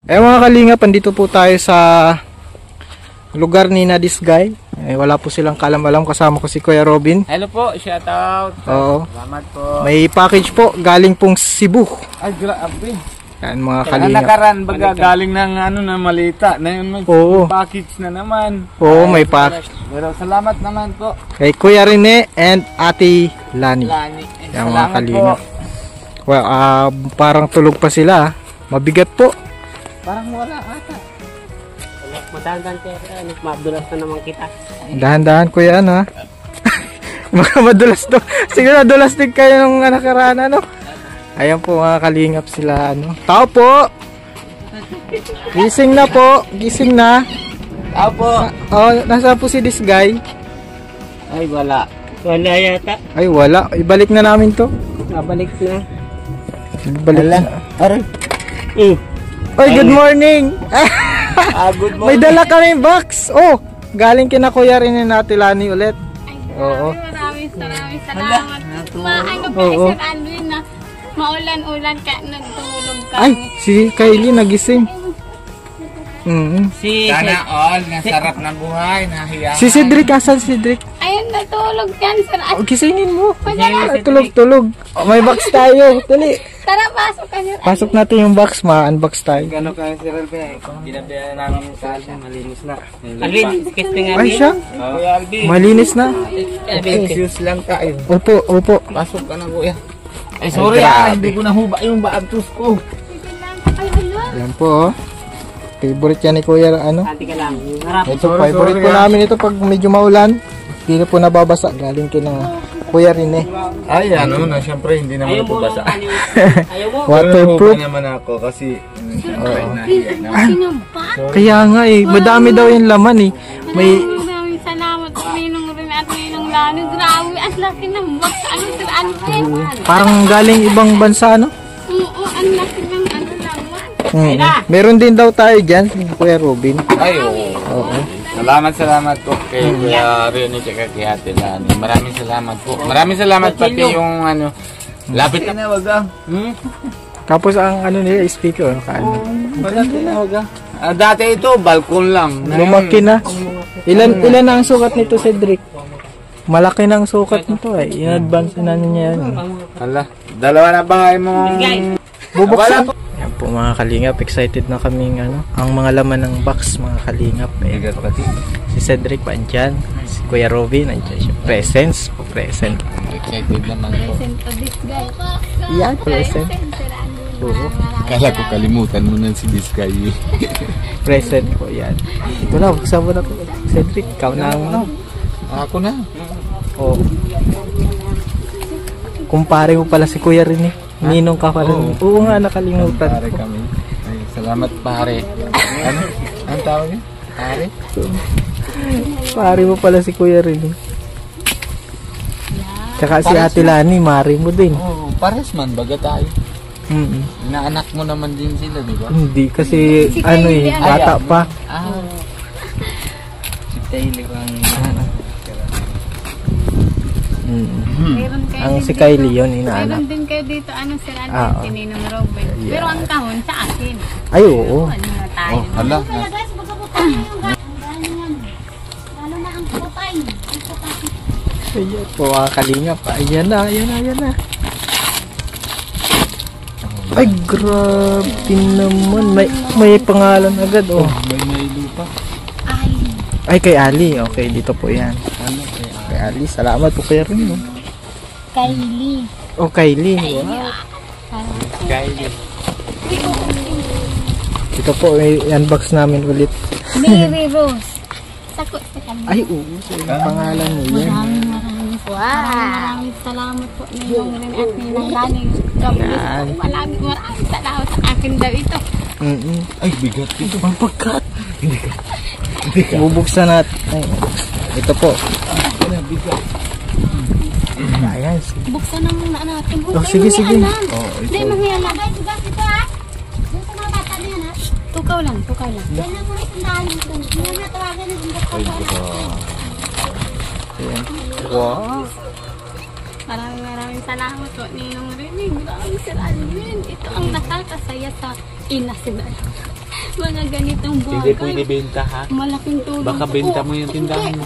Mga kalingap, andito po tayo sa lugar ni na this guy. Wala po silang kalam-alam, kasama ko si Kuya Robin. Hello po, shout out. Oo. Salamat po. May package po galing pong Cebu. Ay, grabe. Yan mga Kaya kalingap. nakaran baga galing ng na malita. Na yun may Oo. package na naman. Oo, may package. Pero salamat naman po. Kay Kuya Rene and Ate Lani. Lani. Yan mga Salamat kalingap. po. Well, parang tulog pa sila. Mabigat po. Parang wala ata. Madahan-dahan kaya madulas na naman kita. Dahan-dahan Kuya, ano ha? Baka madulas to. Siguro nadulas din kayo nung nakaraan, ano? Ayan po mga kalingap sila, ano? Tao po! Gising na po! Gising na! Tao po. Oh, nasa po si this guy? Ay, wala. Wala yata. Ay, wala. Ibalik na namin to. Nabalik na. Ibalik na. Aray. Oy, good morning! Good May dala kami box! Oh! Galing kina Kuya Rene na Lani ulit. Oo. Maraming salamat. Maano pa Oo. Sir Alvin na maulan-ulan ka nagtulog ka. Ay, si Kylie nagising. Si Sana all, nasarap ng buhay, nahiya. Si Cedric, asan si Cedric? Ayun, natulog yan Sir Alvin. Oh, gisingin mo. Madala. Tulog-tulog. Oh, may box tayo. Dali. Tara, pasok ka Sir Pasok natin yung box, ma-unbox tayo. Gano'n kayo si Ralph? Ginabihan namin sa Alvin, malinis na. Alvin, sikit na nga. Ay, siya? Kuya Alvin. Malinis na. Excuse lang tayo. Opo, opo. Pasok ka na kuya. Ay sorry hindi ko nahuba yung baagtos ko. Ay, hala. Yan po, oh. Favorite yan ni Kuya, ano? Santi ka lang. Harap. Ito, favorite po namin ito pag medyo maulan. Hindi na po nababasa. Galing kina Kuya Rene. Ay ano na, syempre hindi naman ito basa. Ayaw mo. Waterproof. naman ako kasi Kaya nga eh, madami daw yung laman eh. May, Maraming salamat po Ninong Rin at Ninong Lani. Grabe, ang laki ng box. Ano Sir Alvin? parang galing ibang bansa, no? Oo, ang laki ng ano naman. Meron din daw tayo dyan, Kuya Robin. ay oo. Salamat po kay Kuya Rene at kay Ate Lani. Maraming salamat po. Maraming salamat pati yung ano lapit na wag ah. Tapos ang ano nila, speaker, kaano. Malapit na wag ah. Dati ito balkon lang. Lumaki na. Ilan na ang sukat nito, Cedric? Malaki na ang sukat nito eh. In-advance na niya yan. Hala, dalawa na bahay mo. Bubuksan. Yan po mga kalingap, excited na kaming ano, ang mga laman ng box mga kalingap. Si Cedric pa andyan, si Kuya Robin andyan siya. Presents. Excited naman po. Present to this guy. Yan, present. Sir Alvin. Oo. Kala ko kalimutan mo na si this guy. Present po yan. Ito na, buksan mo na po. Cedric, ikaw na ang Ako na. oh. Kumpare mo pala si Kuya Rene. Ninong ka pala. Oo nga, nakalimutan Pare ko. kami. Ay, salamat pare. Ano? Ang tawag niya? Pare? Pare mo pala si Kuya Rene. Tsaka si Ate Lani, mari mo din. Oo, pares man baga tayo. Mm-mm. Inaanak mo naman din sila, di ba? Hindi kasi ano eh, bata pa. Si Taylor ang Meron kayo Ang din si dito. Kylie yun, inaanak. Meron din kayo dito, ano Sir Alvin, Oo. si Ninong Robin. Pero ang kahon sa akin. Ay, oo. Ano na tayo? hala. Lalo na ang putay. Ayan po mga kalingap. Ayan na. Ay, grabe naman. May pangalan agad, oh. May lupa. Ay, kay Ali. Okay, dito po yan. Kay Ali. Salamat po kay Rin, no? Kylie. Oh, Kylie. Wow. Kylie. Ito po, i-unbox namin ulit. Mary Rose. Takot sa kanya. Ay, oo. Yung pangalan mo yan. Maraming maraming salamat po Ninong Rin at Ninong Lani. Maraming salamat sa akin daw ito. Ay, bigat ito. Ang pagkat. Bubuksan natin. Ay, ito po. Ayan. Buksan na muna natin. Oh, sige. Oh, hindi mangyala. Tukaw lang. Ayan. Wow. Maraming salamat po Ninong Rin. Maraming Sir Alvin. Ito ang nakakasaya sa ina Sir Alvin. mga ganitong Hindi bagay. pwede benta ha. Malaking tulong. Baka po. benta mo yung tindahan mo.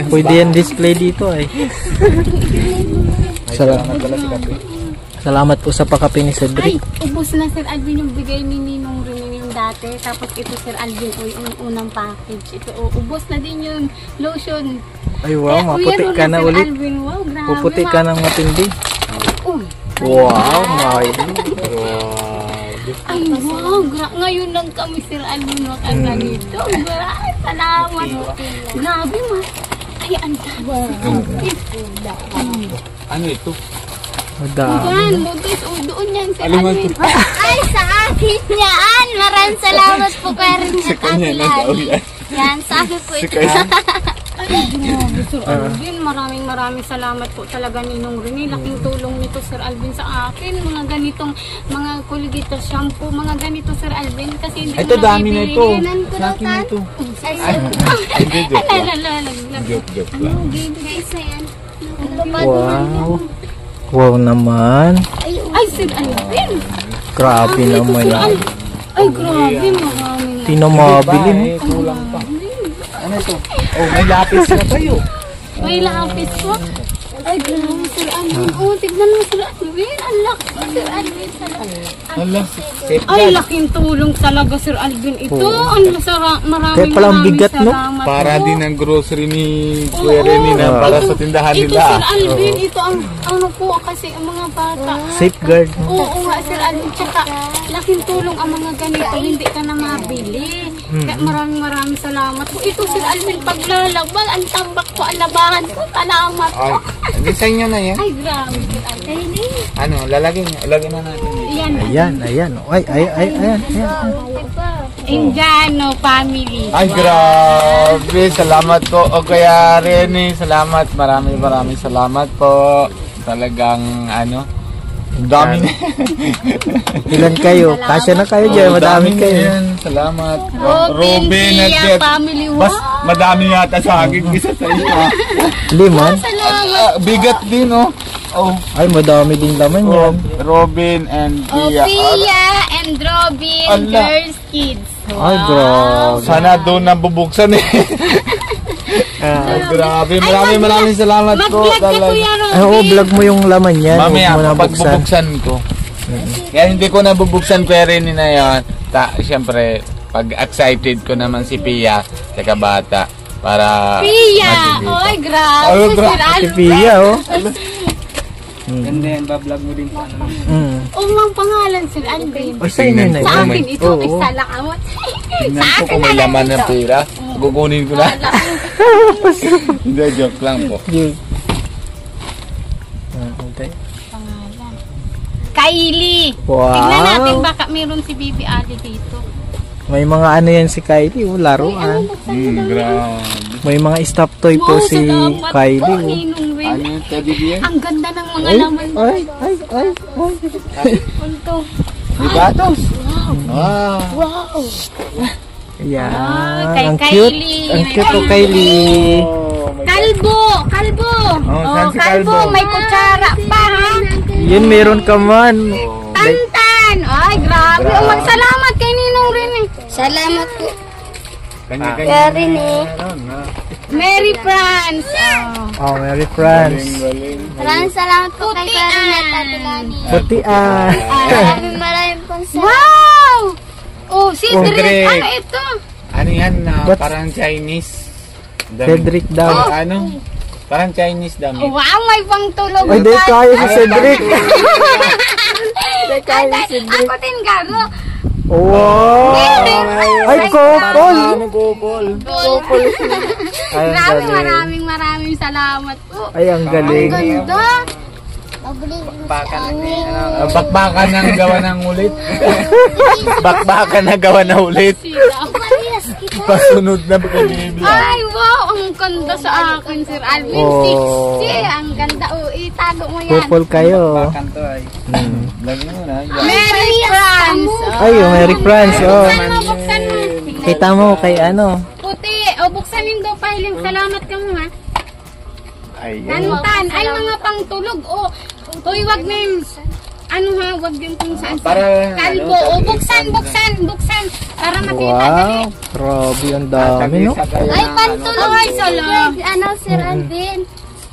Pwede yan display dito ay. Salamat po sa pakape ni Ay, Cedric. ubos na Sir Alvin yung bigay ni Ninong Rene yung dati. Tapos ito Sir Alvin po yung unang package. Ito, ubos na din yung lotion. Ay wow, maputi Meron ka na Sir ulit. Alvin. Wow, grabe. Puputi ka ng matindi. Uy. Wow, my. Ay, wow. Ngayon lang kami Sir Alvin makaganito. Grabe, salamat. Grabe ma. Ay, ang dami. Ano ito? Madami. Yan, butis. Doon yan Sir Alam mo Alvin. ito. Ay, sa akin yan. Maraming salamat po kay Rinat kanya na daw yan. Yan, sa akin po ito. Ay, grabe, Sir Alvin. Maraming salamat po talaga Ninong Rene. Laking tulong nito, Sir Alvin, sa akin. Mga ganitong, mga Colgate shampoo, mga ganito, Sir Alvin. Kasi hindi Ito, mo dami na ito. nabibili. Sa akin na ito. Hindi, joke lang. Joke lang. Guys, ayan. Wow. Wow naman. Ay, Sir Alvin. Grabe naman yan. Ay, grabe. Maraming. Tino mabili mo. Kulang pa. Ano ito? Oh, may lapis na tayo. May lapis po. Ay, grabe, Sir Alvin. Oh, tignan mo, Sir Alvin. Ang laki, Sir Alvin. Hala, safe Ay, laking tulong talaga, Sir Alvin. Ito, ang Kaya palang bigat, no? salamat Para po. din ang grocery ni Kuya Rene na para sa tindahan Ito, nila. Sir Alvin, ito ang, ano po, kasi ang mga bata. Safeguard. Oo nga, Sir Alvin. Tsaka, laking tulong ang mga ganito. Hindi ka na mabili. Kaya maraming salamat po. Ito, Sir Alvin, paglalabal, ang tambak ko, ang labahan ko. Salamat po. Ay, hindi sa inyo na yan. Ay, grabe, Sir Alvin. Ano, lagyan na natin. Yan. Ayan. Ayan. Indiano family. Ay, grabe. Salamat po. O Kuya Rene, salamat. Maraming salamat po. Talagang, ano, dami na. Ilan kayo? Kasya na kayo dyan. Madami na kayo. yan. Salamat. Robin, at Tia, Jet. family. Mas Wow. madami yata sa akin kisa sa iyo. Liman? Salamat. Bigat din, oh. Oh, Ay, madami din laman yan. Robin and Pia. Pia and Robin, Ala. Girls Kids. Ay, grabe. Sana doon nabubuksan eh. Ay, grabe. Maraming salamat po. Mag-vlog ka, Kuya Ay, Robin. oo, vlog mo yung laman yan. Huwag Mamaya, mo na pag buksan. bubuksan ko. Kaya hindi ko nabubuksan Kuya Rene na yun. Siyempre, pag excited ko naman si Pia, saka bata, para Pia! makikita. Ay, grabe. Ay, grabe. Sir Si Alvin. Pia, oh. Ganda yan, bablog mo din. Ang pangalan, Sir Alvin. Ay, sa inyo na Sa yun. akin ito, Oo. isa lakamot. Tingnan ko kung may laman ng pera. Kukunin ko na. Hindi, joke lang po. Yun. Okay. Pangalan. Kylie. Wow. Tignan natin baka meron si Bibi Ali dito. May mga ano yan si Kylie, oh, laruan. Grabe. May mga stop toy po si Kylie, oh. Ano yung teddy bear? Ang ganda ng mga laman. Ay. Punto. Di gatos? Wow. Wow. Ayan. kay Ang cute. Kylie. Ang cute po, Kylie. Oh, may Kalbo. saan si Kalbo? May kutsara pa, ha? Yun, meron ka man. Tantan. Ay, grabe. Oh, magsalamat kay Ninong Rene. Salamat po. kanya-kanya. Mary France. Oh, Merry France. Galing. Maraming salamat po kay Karen at Ate Lani. Putian. Maraming pong salamat. Wow! Oh, si Cedric. Cedric. Ano ito? Ano yan? What's- Parang Chinese. Damit. Cedric daw. Ano? Parang Chinese damit. Wow, may pangtulog. Ay, di kaya si Cedric. Ako din gago. Wow. Ay, couple. Kupol. Ay, ang galing. Maraming salamat po. Ay, ang Ang galing. ganda. Bakbakan ng gawa ng ulit. Bakbakan na gawa na ulit. Pasunod na pagkabibi. Ay, wow! Ang ganda sa akin, Sir Alvin. Oh. 60. Ang ganda. Oh, itago mo yan. Couple kayo. Kanto ay. Lagi mo na. Mary France. Ay, oh, Merry France. Oh. Buksan mo. Kita mo kay ano. Puti. O, buksanin daw pa. Salamat ka mo, ha? Ayan. Tantan. Ay, mga pangtulog. O, uy, wag na yung... Ano ha, wag din kung saan. Para, Kalbo. O, buksan. Para makita dali. Wow, grabe ang dami, no? Ay, pantulong ay salamat. Ano, Sir Alvin?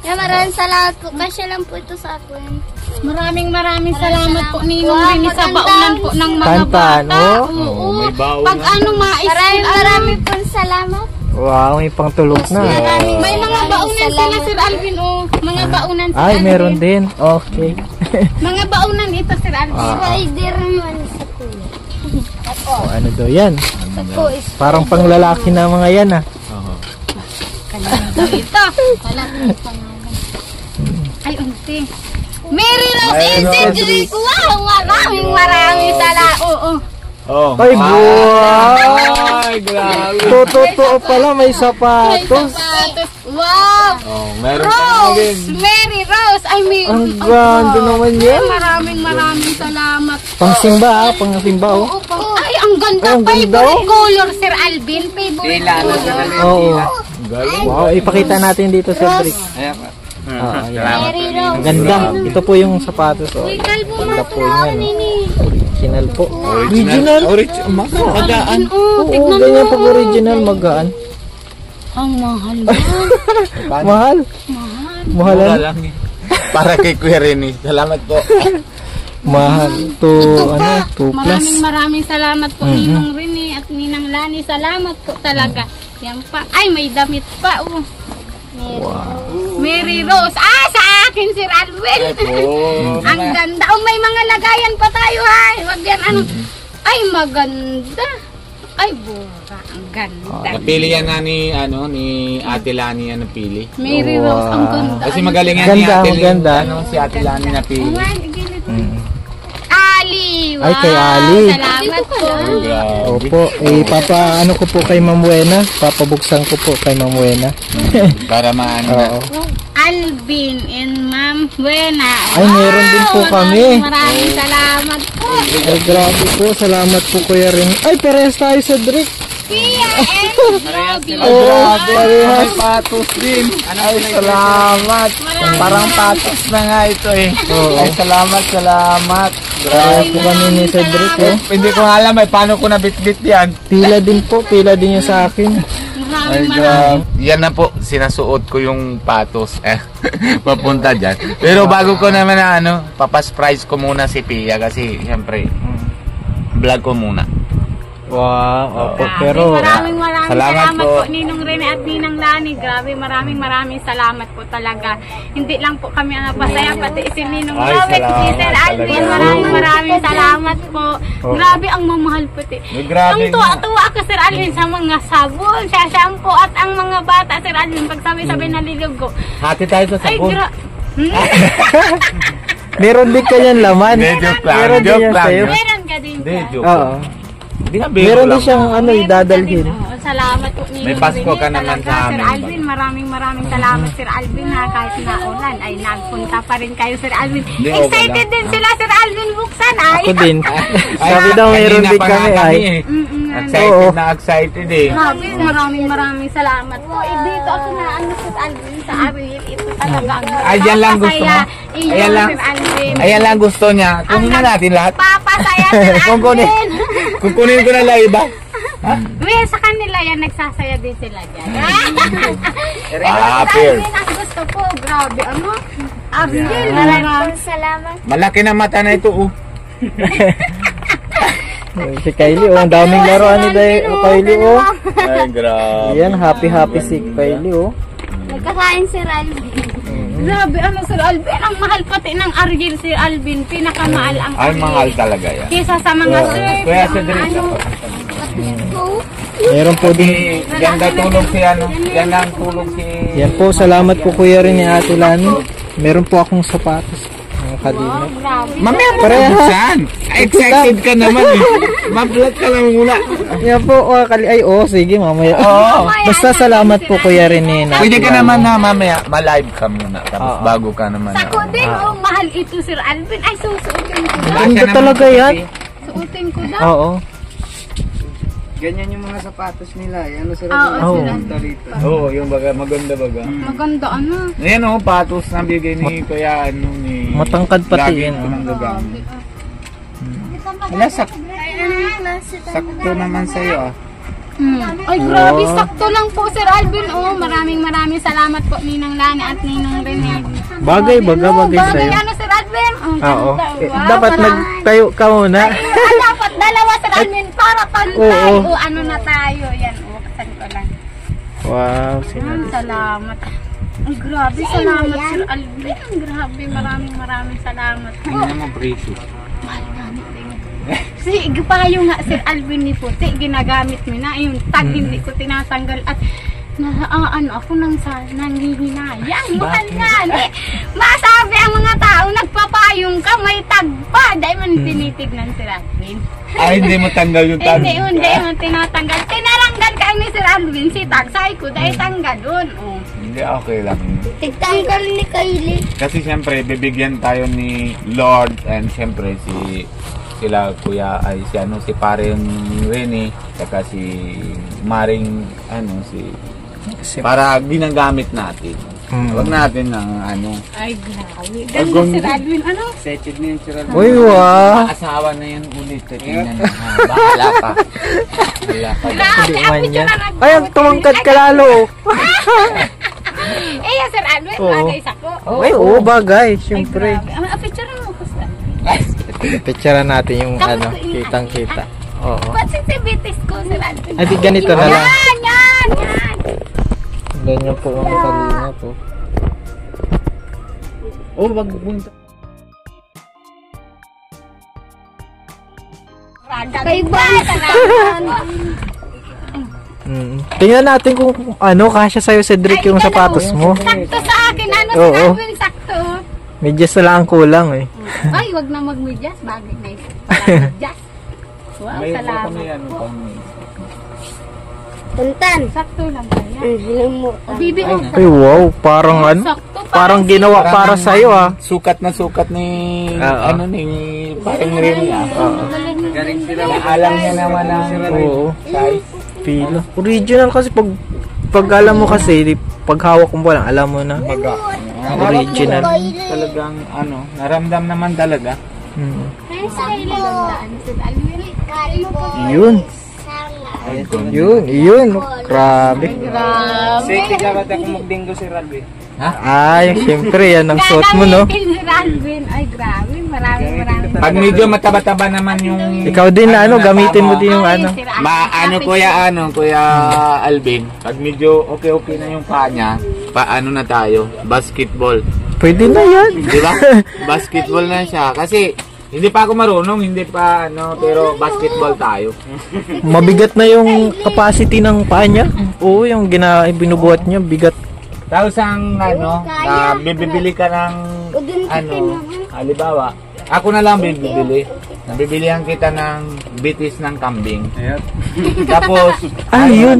Maraming salamat po. Kasya lang po ito sa akin. Maraming salamat po Ninong Rini sa baunan po ng mga Kanta, bata. no? Oo. May baon Pag ano Maraming po salamat. Wow, may pangtulog na. may mga baunan sila Sir Alvin, oh. Mga baunan Sir Ay, Alvin. meron din. Okay. Mga baunan ito Sir Alvin. Spider man sa kuya. O, ano daw yan? Ako is Parang panglalaki na mga yan, ah. Ito. Ay, unti. Mary Rose Institute. Wow, maraming salamat. Oo. Oh. Ay, wow! Ay, grabe. Totoo pala, may sapatos. Wow. Oh, meron pa din. Rose, Mary Rose. Ay, may... Ang ganda naman yan. Maraming salamat. Pangsimba, pangsimba, oh. Ay, ang ganda. Ay, ang ganda, Favorite oh. color, Sir Alvin. Favorite color. Oo. Wow, ipakita natin dito sa brick. Ayan pa. Ah, ayan. Salamat. Mary Rose. Ang ganda. Ito po yung sapatos, oh. Uy, kalbo Ganda po yan, oh. Nini. Original po. Original. Magaan. Oh, Oo, tignan ganyan mo. pag original, magaan. Ang mahal mo. Mahal. Mahalan. lang. Para kay Kuya Rene. Salamat po. Mahal. To, ano, 2 plus. Maraming salamat po Ninong Rini at Ninang Lani. Salamat po talaga. Yan pa. Ay, may damit pa. Oh. Mary Rose. Ah, sa akin, Sir Alvin. Ang ganda. Oh, may mga lagayan pa tayo, ha. Wag yan, ano. Ay, maganda. Ay, bura. Ang ganda. Napili yan na ni Ate Lani yan napili. Mary Rose, ang ganda. Kasi magaling yan ni Ganda, Ate maganda. si Ate Lani napili. Ali. Wow. Ay, kay Ali. Salamat po. Opo, ano ko po kay Ma'am Wena. Papabuksan ko po kay Ma'am Wena. Para maano na. Oo. Alvin and Ma'am Buena. Ay, meron din po kami. Maraming salamat po. Ay, grabe po. Salamat po, Kuya Rin. Ay, parehas tayo sa Drick. Pia and Robby. Parehas. Patos din. Ay, salamat. Parang patos na nga ito eh. Ay, salamat. Parehas po kami ni Cedric, eh. Hindi ko alam eh, paano ko nabitbit yan. Pila din po. Pila din niya sa akin. Maraming. Yan na po, sinasuot ko yung patos. Papunta dyan. Pero bago ko naman na papasurprise ko muna si Pia kasi siyempre, vlog ko muna. Wow. Opo, pero Maraming salamat po. po Ninong Rene at Ninang Lani. Grabe, maraming salamat po talaga. Hindi lang po kami ang napasaya, pati si Ninong Ay, Robert, si salamat Sir Alvin. talaga. Maraming salamat po. Grabe ang mamahal pati. Grabe Ang tuwa-tuwa ako, Sir Alvin, sa mga sabon, sa shampoo at ang mga bata, Sir Alvin, pag sabi-sabi naligaw ko. Hati tayo sa Ay, sabon. meron din kanyang laman. Hindi, joke lang. Meron din Joke yan lang. sa'yo. Meron ka din Hindi, dyan. joke. Oo. Binabigo Meron din lang. siyang idadalhin. Oo, salamat po Ninong May Pasko Rene ka naman talaga, sa amin. Sir Alvin, maraming salamat Sir Alvin ha, kahit na ulan ay nagpunta pa rin kayo Sir Alvin. Hindi, okay Excited lang. din sila Sir Alvin buksan ay. Ako din. Sabi daw meron kanina din pa kami nga ay. Excited Oo. na excited eh. Grabe, maraming salamat po. Dito ako na Sir Alvin sa Ariel. Ito talaga ang Ay, yan lang gusto mo? Iyo, Ayan lang. Sir Alvin. Ayan lang gusto niya. Kunin na natin lahat. Papasaya Sir Kukunin. Alvin. Kukunin ko na lang iba. Well, sa kanila yan, nagsasaya din sila dyan. Fair. Alvin, ang gusto po, grabe, Ariel, Maraming salamat. Malaki na mata na ito oh. Si Kylie, ang daming laruan ni Kylie, oh. Ay, grabe. Yan, happy si Kylie, oh. Nagkakain Sir Alvin. Grabe, Sir Alvin, ang mahal pati ng Ariel, Sir Alvin, pinakamahal ang Ay, Ariel. mahal talaga yan. Kesa sa mga surf, Kuya mga Cedric, Meron po din. yan na tulong si yan lang tulong si... Yan po, salamat po Kuya Rin ni Ate Lani. Meron po akong sapatos. Mga kadina. grabe. Mamaya mo Pareha. buksan. Excited ka naman eh. Ma-vlog ka lang muna. Yan po, ay, sige, mamaya. Oo. Basta salamat po Kuya Rin ni Ate Pwede ka Lani. naman na mamaya, ma-live ka muna. Tapos Oo. bago ka naman. Sako din, mahal ito, Sir Alvin. Ay, susuotin ko daw. Ganda talaga yan. Suotin ko daw. Oo. Ganyan yung mga sapatos nila. Ano sila? Oo, Oo. Sir Alvin. Oo, yung maganda baga. Maganda, Ayan o, patos na bigay ni Kuya ni... Matangkad pati Lagi yan, ko oh. nang gagamit. Wala sa... Anong klase ka? Sakto naman sa'yo ah. Ay, grabe, sakto lang po, Sir Alvin. Oh, maraming salamat po, Ninang Lani at Ninang Rene. Bagay Bagay, sa'yo. ano, Sir Alvin? Oh, Oo. wow, Dapat parang- nagtayo ka muna. Dapat dalawa, Sir Alvin, para pantay. Oo. O, ano na tayo. Yan, kasan ko lang. Wow, sinabi. Salamat. Ay, grabe, salamat, Sir Alvin. Grabe, maraming salamat. Tingnan mo, precious. Sige pa yung nga, Sir Alvin ni Puti, ginagamit mo na. Yung tag, hindi ko tinatanggal. At ako nang nanghihinayang. Mahal nga. Masabi ang mga tao, nagpapayong ka, may tag pa. Dahil man tinitignan, Sir Alvin. Ay, hindi mo tanggal yung tag. Hindi mo tinatanggal. Tinaranggan ka ni Sir Alvin, si tag. Sabi ko, dahil tanggal doon. Oh. Hindi, okay lang. Tigtanggal ni Kylie. Kasi siyempre, bibigyan tayo ni Lord and siyempre sila kuya ay si pare Rene saka si Maring para ginagamit natin. Huwag natin ng Ay, grabe. Ganda, Sir Alvin. Ano? Excited na yung Sir Alvin. Uy, wow. asawa na yan ulit. Tingnan mo. Bahala pa. Bahala pa. Grabe, ang man picture yan. na nag- Ay, ang tumangkad ka lalo. Sir Alvin, Oo. bagay sa ko. Ay, oo, bagay. Ay, Siyempre. grabe. Ang picture mo ko sa... Picturean natin yung Tapos ko kitang-kita. Oo. Positivities ko, Sir Alvin. Ay, di ganito na lang. Yan. Ganyan po mga kalina po. Oh, wag bunta. Kay Bans. Tingnan natin kung kasya sa'yo, Cedric, yung sapatos mo. Sakto sa akin, Sir Oo. Alvin, sakto. Medyas na lang ang kulang eh. Ay, wag na mag-medyas. Bagay na ito. Medyas. Wow, salamat. Tuntan. Sakto lang ba yan? Hilang mo. Bibi, Ay, wow, parang sakto. parang ginawa para sa'yo ah. Sukat na sukat ni Oo. ni parang Rene ah. Galing sila. Alam niya naman ang Oo. size. Pila. Original kasi pag alam mo kasi, pag hawak mo pa lang, alam mo na. Original. Talagang naramdam naman talaga. Ay, sa'yo. Sir Alvin. Yun. Yun. Grabe. Grabe. Safety dapat ako magdinggo Sir Alvin. Ay, syempre yan ang suot mo, no? Gagamitin, Sir Alvin. Ay, grabe. Maraming. Pag medyo mataba-taba naman yung Ikaw din na gamitin mo din yung Ay, Sir Alvin. Kuya Alvin, pag medyo okay na yung paa niya, paano na tayo? Basketball. Pwede na yan. Di ba? Basketball na siya. Kasi, hindi pa ako marunong, pero basketball tayo. Mabigat na yung capacity ng paa niya. Oo, yung binubuhat niya, bigat. Tapos bibili ka ng, halimbawa, ako na lang bibili. Nabibilihan kita ng bitis ng kambing. Ayun. Tapos, Yun.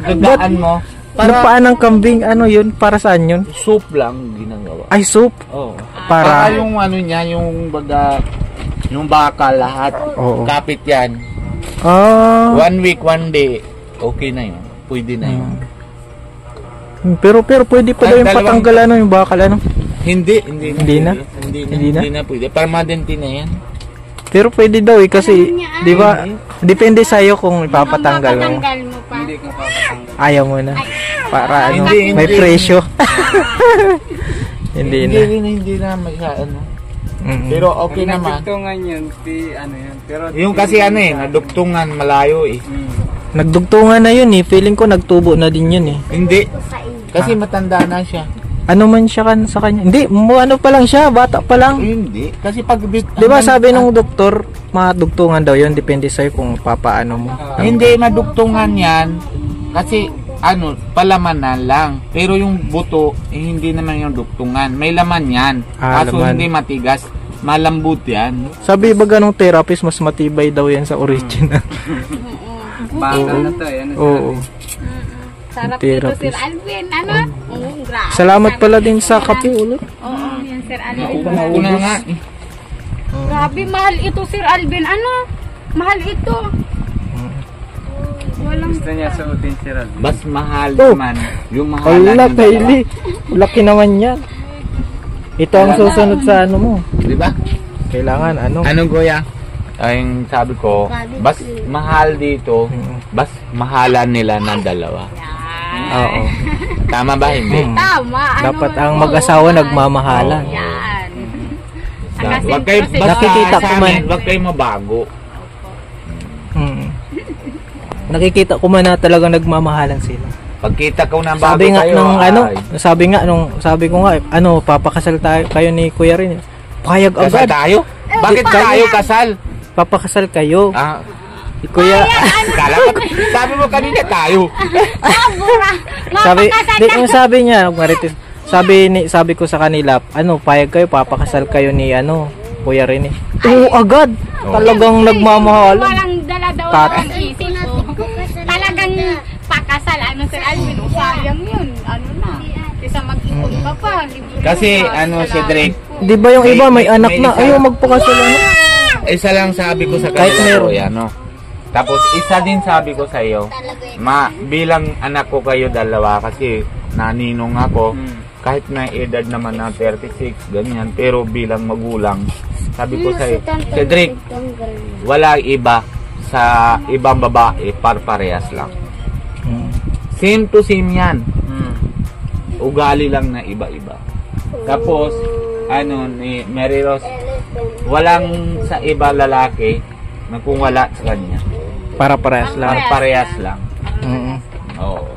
gagaan mo, Para paa ng kambing, yun? Para saan yun? soup lang ginagawa. Ay, soup. Oo. Para, yung niya, yung bakal lahat. Oo. Kapit yan. 1 week, 1 day, okay na yun. Pwede na yun. Pero pwede pa daw yung patanggal yung bakal Hindi na? Hindi na pwede. Permanente na yan. Pero pwede daw kasi, di ba, depende sa'yo kung ipapatanggal mo. Mapapatanggal mo pa. Hindi ko papatanggal. Ayaw mo na. Para Hindi, may hindi. presyo. Hindi na. Hindi na Pero okay naman. Nagdugtungan yun. Yun. Pero Yung kasi nadugtungan malayo eh. Nagdugtungan na yun eh. Feeling ko nagtubo na din yun eh. Hindi. Kasi matanda na siya. Ano man siya sa kanya? Hindi, pa lang siya, bata pa lang. Hindi. Kasi pag... Di ba sabi nung doktor, madugtungan daw yun, depende sa'yo kung papaano mo. Hindi madugtungan yan. Kasi palaman na lang. Pero yung buto, hindi naman yung dugtungan. May laman yan. Kaso laman. hindi matigas. Malambot yan. Sabi ba ganong therapist, mas matibay daw yan sa original. bakal na to. Yan. Oo. Sarap Therapist. nito, Sir Alvin. Grabe. Salamat pala din sa kape ulit. Oo, yan, Sir Alvin. Una nga. Grabe, mahal ito, Sir Alvin. Mahal ito. Walang... Gusto niya suotin Sir Alvin. Mas mahal Oh. naman. Yung mahal Wala, Kylie. Laki naman yan. Ito ang susunod sa mo. Di ba? Kailangan Anong kuya? Ay, sabi ko, bas mahal dito, bas mahalan nila ng dalawa. Oo. Tama ba, hindi? Tama. Dapat ang mag-asawa nagmamahalan. Yan. Wag kayo, basta Nakikita ko sa man. amin, wag kayo mabago. Nakikita ko man na talagang nagmamahalan sila. Pagkita ko na bago Sabi nga kayo, nung ay, sabi ko nga papakasal kayo ni Kuya rin. Payag kasal agad. tayo? Bakit tayo kasal? Papakasal kayo. Ah, Kuya, kala ko, sabi mo kanina tayo. sabi niya, Marites, sabi ko sa kanila, payag kayo, papakasal kayo ni Kuya rin. Oo, agad. Talagang nagmamahalan. Walang dala-daw ang isip ko. Talagang pakasal, Sir Alvin, sayang yun. Isa mag-ipon ka pa. Kasi, si Drake, Di ba yung iba may anak na, ayaw magpakasal na. isa lang sabi ko sa Kahit kanila, meron. Kuya, no? Tapos, isa din sabi ko sa iyo, bilang anak ko kayo dalawa, kasi naninong ako, kahit na edad naman na 36, ganyan, pero bilang magulang, sabi ko sa iyo, Cedric, wala iba sa ibang babae, parehas lang. Same to same yan. Ugali lang na iba-iba. Tapos, ni Mary Rose, walang sa iba lalaki na kung wala sa kanya. Para-parehas lang. Parehas lang. Mm. Oo.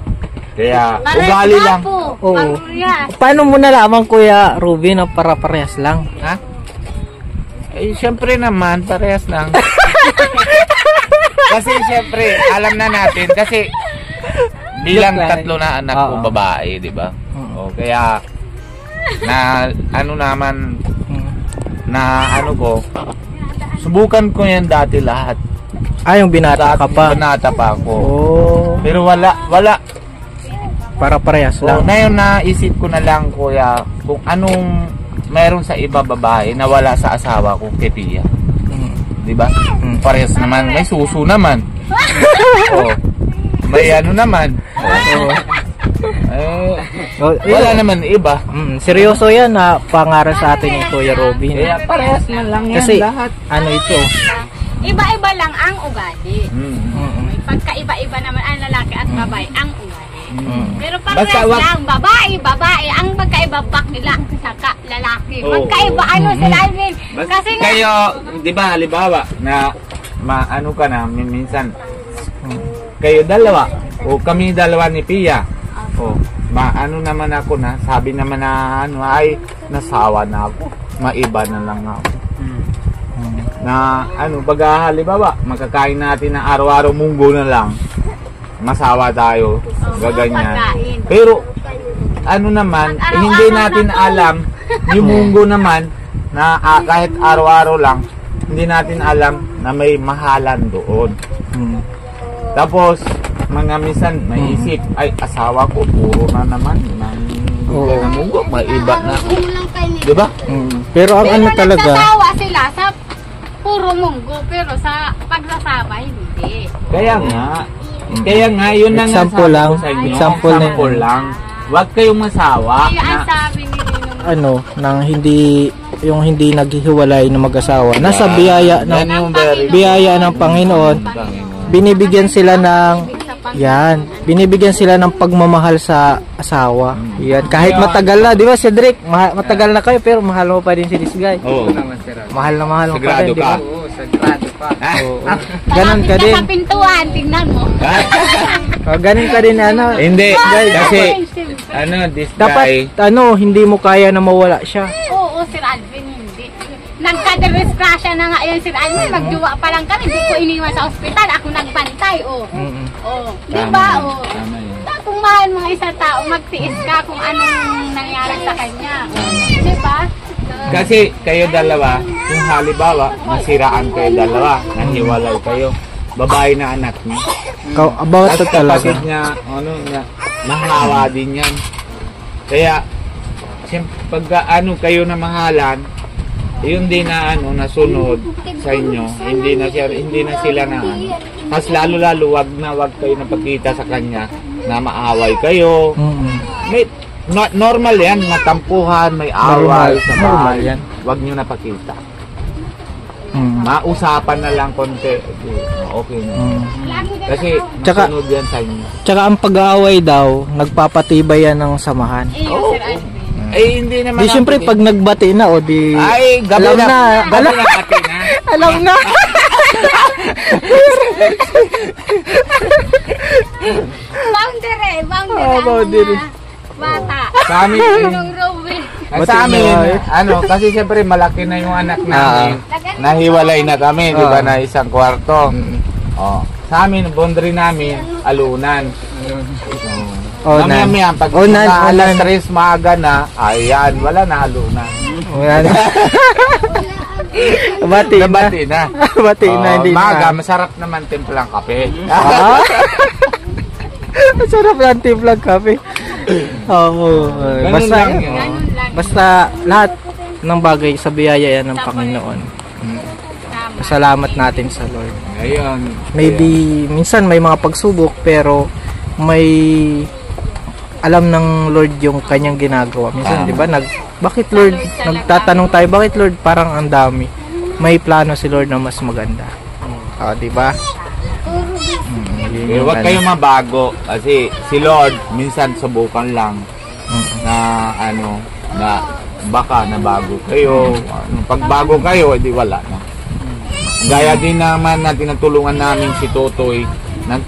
Kaya, ugali lang. Oo. Paano mo nalaman, Kuya Ruby, na para-parehas lang? Ha? Eh, syempre naman, parehas lang. Kasi syempre, alam na natin, kasi bilang tatlo na anak ko babae, di ba? O, kaya, subukan ko yan dati lahat. Yung binata ka pa. Binata pa ako. Oh. Pero wala. Para-parehas lang. Ngayon naisip ko na lang, Kuya, kung anong meron sa iba babae na wala sa asawa ko kay Pia. Di ba? Parehas naman. May suso naman. May naman. Wala naman iba. Seryoso yan na pangaral sa atin ni Kuya Ruby. Kaya parehas na lang yan Kasi, lahat. ito? Iba-iba lang ang ugali. May pagkaiba-iba naman ang lalaki at babae ang ugali. Pero parehas lang, babae. Ang pagkaiba nila saka lalaki. Magkaiba sila Alvin. Kasi nga, kayo, di ba, halimbawa, na ka na, minsan, kayo dalawa, o kami dalawa ni Pia, naman ako na, sabi naman na, ay, nasawa na ako, maiba na lang ako. Na, baga, halimbawa, magkakain natin na araw-araw munggo na lang, masawa tayo, gaganyan. Pero, naman, hindi natin alam, yung munggo naman, na kahit araw-araw lang, hindi natin alam na may mahalan doon. Tapos, mga minsan, may isip, ay, asawa ko, puro na naman, ng munggo, may iba na. Diba? Pero ang talaga, nagsasawa sila sa puro munggo, pero sa pagsasama, hindi. Kaya nga, yun na nga Example sabi lang. ko sa inyo. Example lang. Huwag kayong masawa. Kaya ang sabi ni Ninong, nang hindi naghihiwalay na mag-asawa. Nasa biyaya ng Panginoon, binibigyan sila ng pagmamahal sa asawa. Yan, kahit matagal na, di ba, Cedric? Matagal na kayo, pero mahal mo pa din si this guy. Oo. Mahal mo pa din, di ba? Oo, sagrado pa. Ganon ka din. sa pintuan, tingnan mo. Ganon ka din, Hindi, kasi, this guy, dapat, hindi mo kaya na mawala siya. Oo, Sir Alvin, hindi. Nagka-disgrasya na nga yan, Sir Alvin. Magjuwa pa lang kami. Hindi ko iniwan sa ospital. Ako nagbantay, Diba, Tama yun. Kung mahal mga isang tao, magtiis ka kung anong nangyari sa kanya. Diba? Kasi kayo dalawa, kung halimbawa, masiraan kayo dalawa, nahiwalay kayo, babae na anak niya. About to talaga. Kapatid niya, mahawa din yan. Kaya, pagka kayo na mahalan, yun din na nasunod sa inyo, hindi na sila na mas lalo wag kayo napagkita sa kanya na maaway kayo. May normal yan, matampuhan, may away sa bahay. Wag niyo napakita. mausapan na lang konti. Okay na. Kasi Tsaka- masunod yan sa inyo. Tsaka ang pag-aaway daw, nagpapatibay yan ng samahan. Oo. Eh, hindi naman. Di syempre pag nagbati na o di Ay, gabi alam na. Gabi alam, na pati na. alam na. Boundary, boundary. Bata. Sa amin, Nung Robin. sa amin, kasi siyempre malaki na yung anak namin. Nahiwalay na kami, di ba, na isang kwarto. Oh. Sa amin, boundary namin, alunan. Oh, nan. Mamaya, pag Oh, nan. Oh, alas nan. 3 maaga na, ayan, wala na alunan. Wala na. Bati na. Nabati na. Bati na, hindi Maaga, na. masarap naman timplang kape. Ah? Sarap lang timplang kape. Oo. Ganun Basta, lang yun. basta lahat ng bagay sa biyaya yan ng Panginoon. Pasalamat natin sa Lord. Ayun. Maybe, minsan may mga pagsubok, pero may alam ng Lord yung kanyang ginagawa. Minsan, di ba, bakit Lord, nagtatanong tayo, bakit Lord, parang ang dami. May plano si Lord na mas maganda. Di ba? Eh, huwag kayong mabago kasi si Lord minsan subukan lang na na baka nabago kayo. Pag bago kayo, edi wala na. Gaya din naman na tinutulungan namin si Totoy na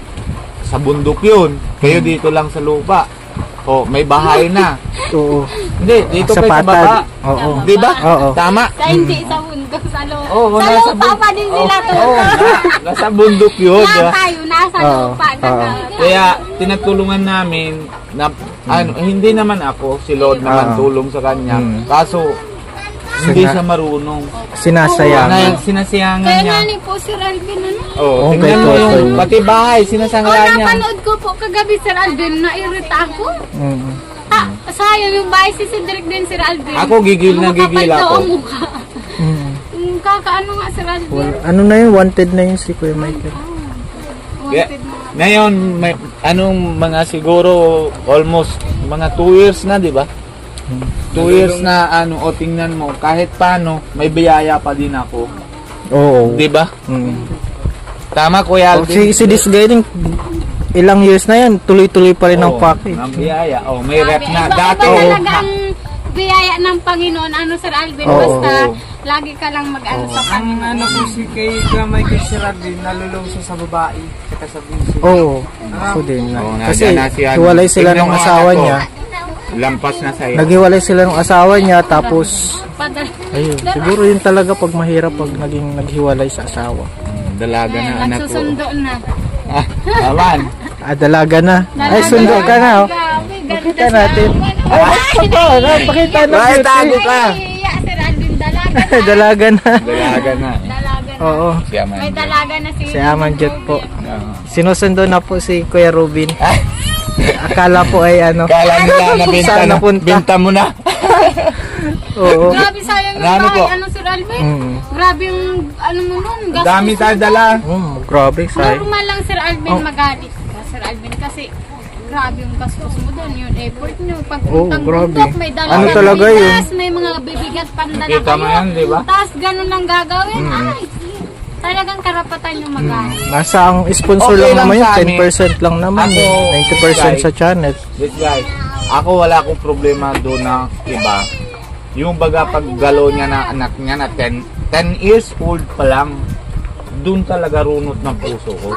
sa bundok yun. Kayo dito lang sa lupa. O, may bahay na. Oo. Hindi, dito Sa kayo sa patag. baba. Oo. Di ba? Oo. Tama. Sa hindi sa mundo, sa loob. Oo, sa nasa lupa pa din sila to. Nasa bundok yun. di ba? Tayo, nasa Oo. lupa. Kaya tinutulungan namin na hindi naman ako, si Lord naman tulong sa kanya. Kaso hindi siya marunong. Sinasayangan. Sinasiyangan Kaya niya. nga ni po, Sir Alvin, ano? Oh, Okay, tingnan mo Totoy. yung pati bahay, sinasangla niya. Napanood ko po kagabi, Sir Alvin, nairita ako. Mm. Sayang yung bahay si Cedric din, Sir Alvin. Ako gigil na gigil Makapal daw ako. ang mukha. Mm. Kakaano nga, Sir Alvin? Well, ano na yun? Wanted na yun si Kuya Michael. Kaya, ngayon, may mga siguro almost mga 2 years na, di ba? 2 years na o tingnan mo, kahit paano, may biyaya pa din ako. Oo. Di ba? Mm. Tama, Kuya Alvin? Si this guy din, ilang years na yan, tuloy-tuloy pa rin ang package. Ang biyaya. May rep na. Iba Dati, talaga ang biyaya ng Panginoon. Ano, Sir Alvin? Oo. Basta, lagi ka lang mag-ano sa Ang Panginoon. ano po si kay Michael Sherardin, nalulong siya sa babae, saka sa bunso. Oo. Ako din. Oo, Kasi nandiyan na si ano. hiwalay sila Tingnan ng mo, asawa anak ko. niya. lampas na sa'yo. Naghiwalay sila ng asawa niya, tapos Padala. ayun, siguro yun talaga pag mahirap pag naging naghiwalay sa asawa. Dalaga na anak ko. Nagsusundo na. Aman. Dalaga na. Ay, sundo ka na. Oh. Pakita natin. Ay, pakita natin. Ay, tago ka. Iya, Sir Alvin, dalaga na. Dalaga na. Dalaga na. Dalaga na. Oo. Si Aman. May dalaga na si Si Amanjot po. Oo. Sinusundo na po si Kuya Rubin. Akala po ay ano. Kala nila na binta Saan na. napunta? Binta mo na. Oo. Grabe sayang yung Ano po? bahay. Ano, Sir Alvin? Mm. Grabe yung, ano mo nun, gastos. Dami tayo dala. Grabe, say. Normal lang, Sir Alvin, Oh. magalit ka, Sir Alvin, kasi grabe yung gastos mo doon, yung effort nyo. Pag Oh, puntang grabe. bundok, may dala Ano ng talaga yun? bigas, may mga bibigat pandala Kita mo yan, di ba? Tapos ganun lang gagawin. Ay, talagang karapatan yung magalit. Nasa ang sponsor Okay lang lang naman yun, sa amin. 10% lang naman. Ako, 90% sa channel. This guy, ako wala akong problema doon na iba. Yung baga paggalo niya na anak niya na 10 years old pa lang, doon talaga runot ng puso ko.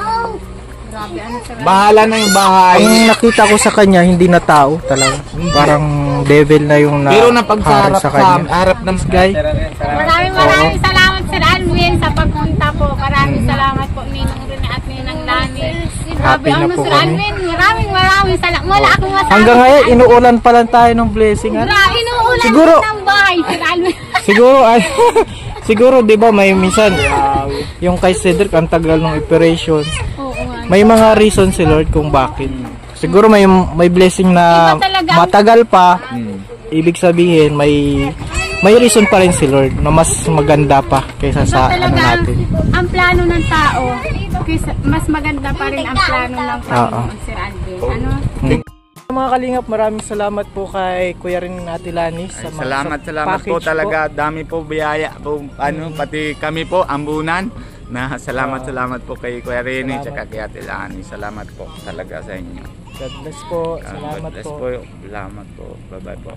Grabe, ano, Sir Alvin. Bahala na yung bahay. Ang nakita ko sa kanya, hindi na tao talaga. Parang devil na yung na Pero napag sa harap harap, sa kanya. harap ng guy. Maraming salamat, Sir Alvin, sa pagpunta po. Maraming salamat po, Ninong Rene at Ninang Lani. Grabe, Happy na ano, po Sir kami. Alvin. Maraming salamat. Wala akong masabi. Hanggang ngayon, inuulan pa lang tayo ng blessing. Ano? Inuulan Siguro- ng bahay, Sir Alvin. Siguro, ay, siguro, di ba, may minsan, yung kay Cedric, ang tagal ng operation. Oo nga. May mga reason si Lord kung bakit. Siguro may blessing na Iba talaga. matagal pa. Ibig sabihin, may reason pa rin si Lord na mas maganda pa kaysa sa ano Talaga, natin. ang plano ng tao, mas maganda pa rin ang plano ng Panginoon, Sir Alvin. Ano? Mga kalingap, maraming salamat po kay Kuya Rin Ate Lani sa mga Salamat po package talaga. Dami po biyaya po. Pati kami po, ambunan. Salamat po kay Kuya Rene at kay Ate Lani. Salamat po talaga sa inyo. God bless po. God Salamat bless po. po. Salamat po. Bye-bye po.